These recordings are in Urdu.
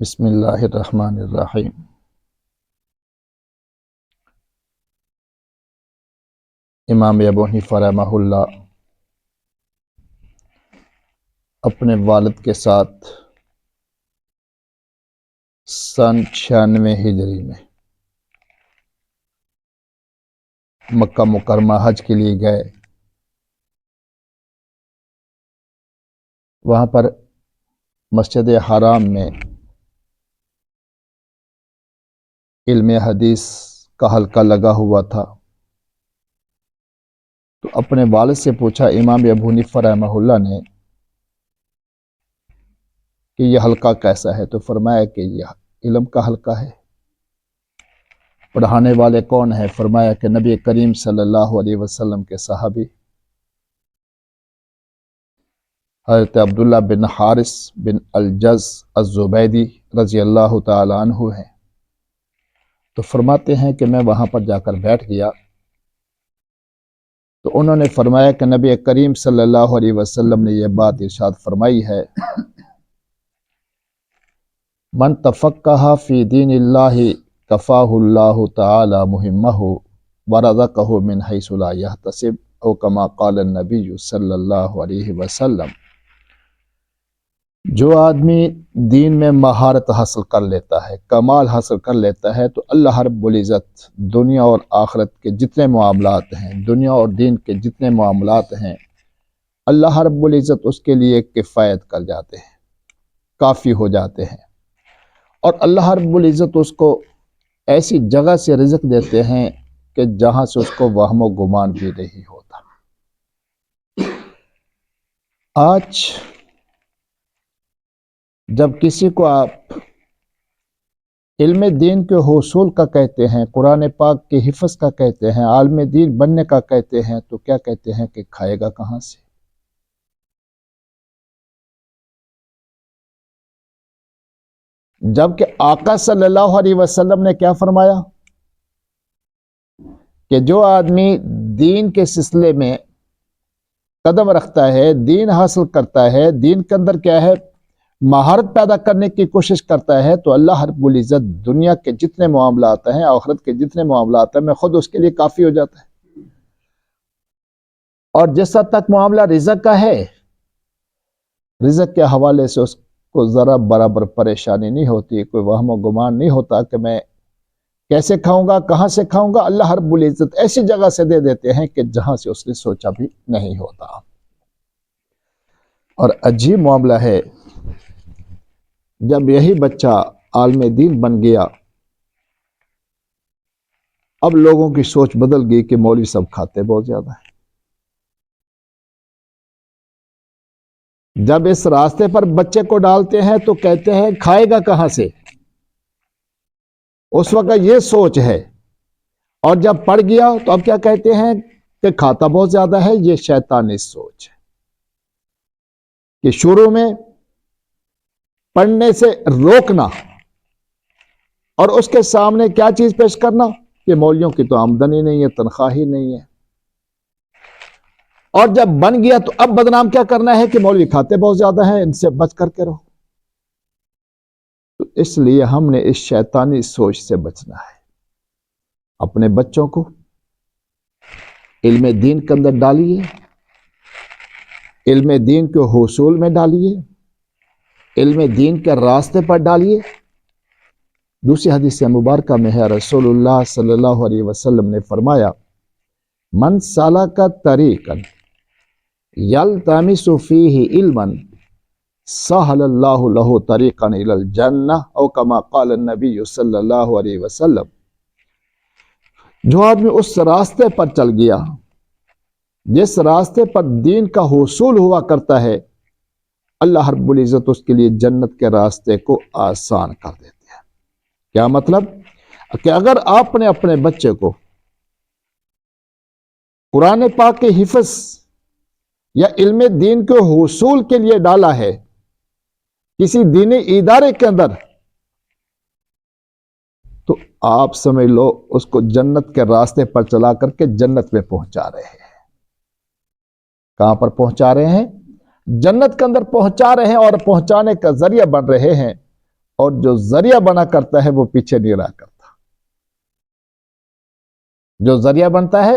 بسم اللہ الرحمن الرحیم۔ امام ابو حنیفہ رحمہ اللہ اپنے والد کے ساتھ سن 96 ہجری میں مکہ مکرمہ حج کے لیے گئے۔ وہاں پر مسجد حرام میں علم حدیث کا حلقہ لگا ہوا تھا، تو اپنے والد سے پوچھا امام ابو حنیفہ رحمہ اللہ نے کہ یہ حلقہ کیسا ہے، تو فرمایا کہ یہ علم کا حلقہ ہے۔ پڑھانے والے کون ہیں؟ فرمایا کہ نبی کریم صلی اللہ علیہ وسلم کے صحابی حضرت عبداللہ بن حارث بن الجز الزبیدی رضی اللہ تعالی عنہ ہیں۔ تو فرماتے ہیں کہ میں وہاں پر جا کر بیٹھ گیا تو انہوں نے فرمایا کہ نبی کریم صلی اللہ علیہ وسلم نے یہ بات ارشاد فرمائی ہے، من تفقہ فی دین اللہ کفاہ اللہ تعالی مہمہ ورزقہ من حیث لا یحتسب او کما قال النبی صلی اللہ علیہ وسلم۔ جو آدمی دین میں مہارت حاصل کر لیتا ہے، کمال حاصل کر لیتا ہے، تو اللہ رب العزت دنیا اور آخرت کے جتنے معاملات ہیں، دنیا اور دین کے جتنے معاملات ہیں، اللہ رب العزت اس کے لیے کفایت کر جاتے ہیں، کافی ہو جاتے ہیں، اور اللہ رب العزت اس کو ایسی جگہ سے رزق دیتے ہیں کہ جہاں سے اس کو وہم و گمان بھی نہیں ہوتا۔ آج جب کسی کو آپ علم دین کے حصول کا کہتے ہیں، قرآن پاک کے حفظ کا کہتے ہیں، عالم دین بننے کا کہتے ہیں، تو کیا کہتے ہیں کہ کھائے گا کہاں سے؟ جبکہ آقا صلی اللہ علیہ وسلم نے کیا فرمایا کہ جو آدمی دین کے سلسلے میں قدم رکھتا ہے، دین حاصل کرتا ہے، دین کے اندر کیا ہے مہارت پیدا کرنے کی کوشش کرتا ہے، تو اللہ رب العزت دنیا کے جتنے معاملات ہیں، آخرت کے جتنے معاملات ہیں، میں خود اس کے لیے کافی ہو جاتا ہے۔ اور جس حد تک معاملہ رزق کا ہے، رزق کے حوالے سے اس کو ذرا برابر پریشانی نہیں ہوتی، کوئی وہم و گمان نہیں ہوتا کہ میں کیسے کھاؤں گا، کہاں سے کھاؤں گا۔ اللہ رب العزت ایسی جگہ سے دے دیتے ہیں کہ جہاں سے اس نے سوچا بھی نہیں ہوتا۔ اور عجیب معاملہ ہے، جب یہی بچہ عالم دین بن گیا، اب لوگوں کی سوچ بدل گئی کہ مولوی صاحب کھاتے بہت زیادہ ہیں۔ جب اس راستے پر بچے کو ڈالتے ہیں تو کہتے ہیں کھائے گا کہاں سے، اس وقت یہ سوچ ہے، اور جب پڑ گیا تو اب کیا کہتے ہیں کہ کھاتا بہت زیادہ ہے۔ یہ شیطانی سوچ ہے کہ شروع میں پڑھنے سے روکنا اور اس کے سامنے کیا چیز پیش کرنا کہ مولویوں کی تو آمدنی نہیں ہے، تنخواہ ہی نہیں ہے، اور جب بن گیا تو اب بدنام کیا کرنا ہے کہ مولوی کھاتے بہت زیادہ ہیں، ان سے بچ کر کے رہو۔ تو اس لیے ہم نے اس شیطانی سوچ سے بچنا ہے۔ اپنے بچوں کو علم دین کے اندر ڈالیے، علم دین کے حصول میں ڈالیے، علم دین کے راستے پر ڈالیے۔ دوسری حدیث مبارکہ میں ہے، رسول اللہ صلی اللہ علیہ وسلم نے فرمایا، من سلک طریقا یلتمس فیہ علما سہل اللہ لہ طریقا الی الجنہ او کما قال النبی صلی اللہ علیہ وسلم۔ جو آدمی اس راستے پر چل گیا جس راستے پر دین کا حصول ہوا کرتا ہے، اللہ رب العزت اس کے لیے جنت کے راستے کو آسان کر دیتے ہیں۔ کیا مطلب؟ کہ اگر آپ نے اپنے بچے کو قرآن پاک کے حفظ یا علم دین کے حصول کے لیے ڈالا ہے کسی دینی ادارے کے اندر، تو آپ سمجھ لو اس کو جنت کے راستے پر چلا کر کے جنت میں پہنچا رہے ہیں۔ کہاں پر پہنچا رہے ہیں؟ جنت کے اندر پہنچا رہے ہیں، اور پہنچانے کا ذریعہ بن رہے ہیں۔ اور جو ذریعہ بنا کرتا ہے وہ پیچھے نہیں رہا کرتا. جو ذریعہ بنتا ہے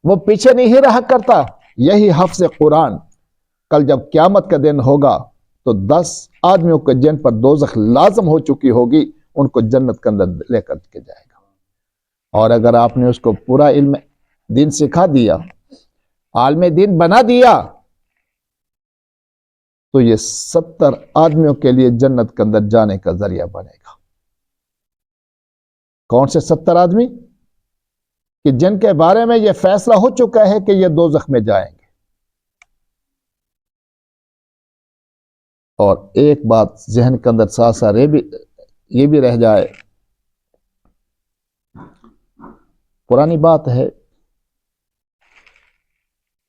وہ پیچھے نہیں رہا کرتا. یہی حفظ قرآن کل جب قیامت کا دن ہوگا تو 10 آدمیوں کے جن پر دوزخ لازم ہو چکی ہوگی ان کو جنت کے اندر لے کر کے جائے گا. اور اگر آپ نے اس کو پورا علم دین سکھا دیا، عالم دین بنا دیا، تو یہ 70 آدمیوں کے لیے جنت کے اندر جانے کا ذریعہ بنے گا. کون سے 70 آدمی؟ کہ جن کے بارے میں یہ فیصلہ ہو چکا ہے کہ یہ دوزخ میں جائیں گے. اور ایک بات ذہن کے اندر ساتھ ساتھ یہ بھی رہ جائے، پرانی بات ہے،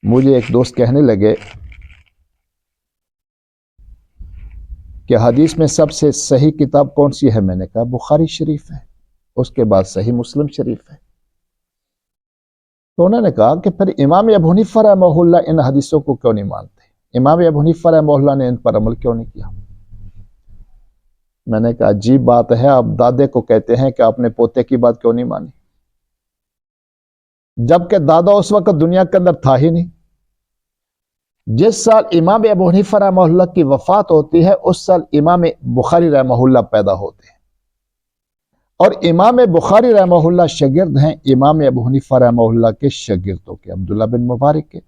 مجھے ایک دوست کہنے لگے کہ حدیث میں سب سے صحیح کتاب کون سی ہے؟ میں نے کہا بخاری شریف ہے، اس کے بعد صحیح مسلم شریف ہے. تو انہوں نے کہا کہ پھر امام ابو حنیفہ رحمہ اللہ ان حدیثوں کو کیوں نہیں مانتے؟ امام ابو حنیفہ رحمہ اللہ نے ان پر عمل کیوں نہیں کیا؟ میں نے کہا عجیب بات ہے، آپ دادے کو کہتے ہیں کہ آپ نے پوتے کی بات کیوں نہیں مانی، جبکہ دادا اس وقت دنیا کے اندر تھا ہی نہیں. جس سال امام ابو حنیفہ رحمہ اللہ کی وفات ہوتی ہے اس سال امام بخاری رحمہ اللہ پیدا ہوتے ہیں، اور امام بخاری رحمہ اللہ شاگرد ہیں امام ابو حنیفہ رحمہ اللہ کے شاگردوں کے، عبداللہ بن مبارک کے.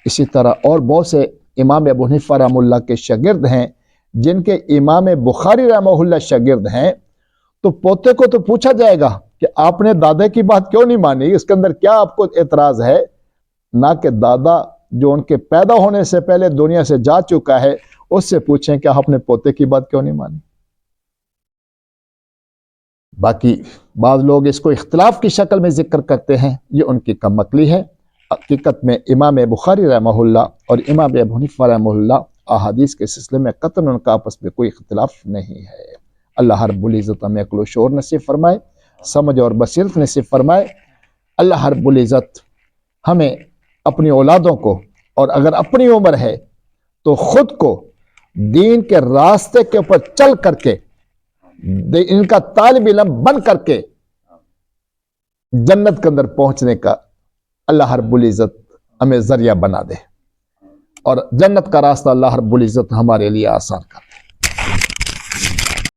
اسی طرح اور بہت سے امام ابو حنیفہ رحمہ اللہ کے شاگرد ہیں جن کے امام بخاری رحمہ اللہ شاگرد ہیں. تو پوتے کو تو پوچھا جائے گا کہ آپ نے دادا کی بات کیوں نہیں مانی، اس کے اندر کیا آپ کو اعتراض ہے؟ نہ کہ دادا جو ان کے پیدا ہونے سے پہلے دنیا سے جا چکا ہے اس سے پوچھیں کہ آپ نے پوتے کی بات کیوں نہیں مانی. باقی بعض لوگ اس کو اختلاف کی شکل میں ذکر کرتے ہیں، یہ ان کی کم عقلی ہے. حقیقت میں امام بخاری رحمہ اللہ اور امام ابو حنیفہ رحمہ اللہ احادیث کے سلسلے میں قطعاً ان کا آپس میں کوئی اختلاف نہیں ہے. اللہ رب العزت ہمیں عقل و شعور نصیب فرمائے، سمجھ اور بصیرت نصیب فرمائے. اللہ رب العزت ہمیں اپنی اولادوں کو، اور اگر اپنی عمر ہے تو خود کو دین کے راستے کے اوپر چل کر کے ان کا طالب علم بن کر کے جنت کے اندر پہنچنے کا اللہ رب العزت ہمیں ذریعہ بنا دے، اور جنت کا راستہ اللہ رب العزت ہمارے لیے آسان کر دے.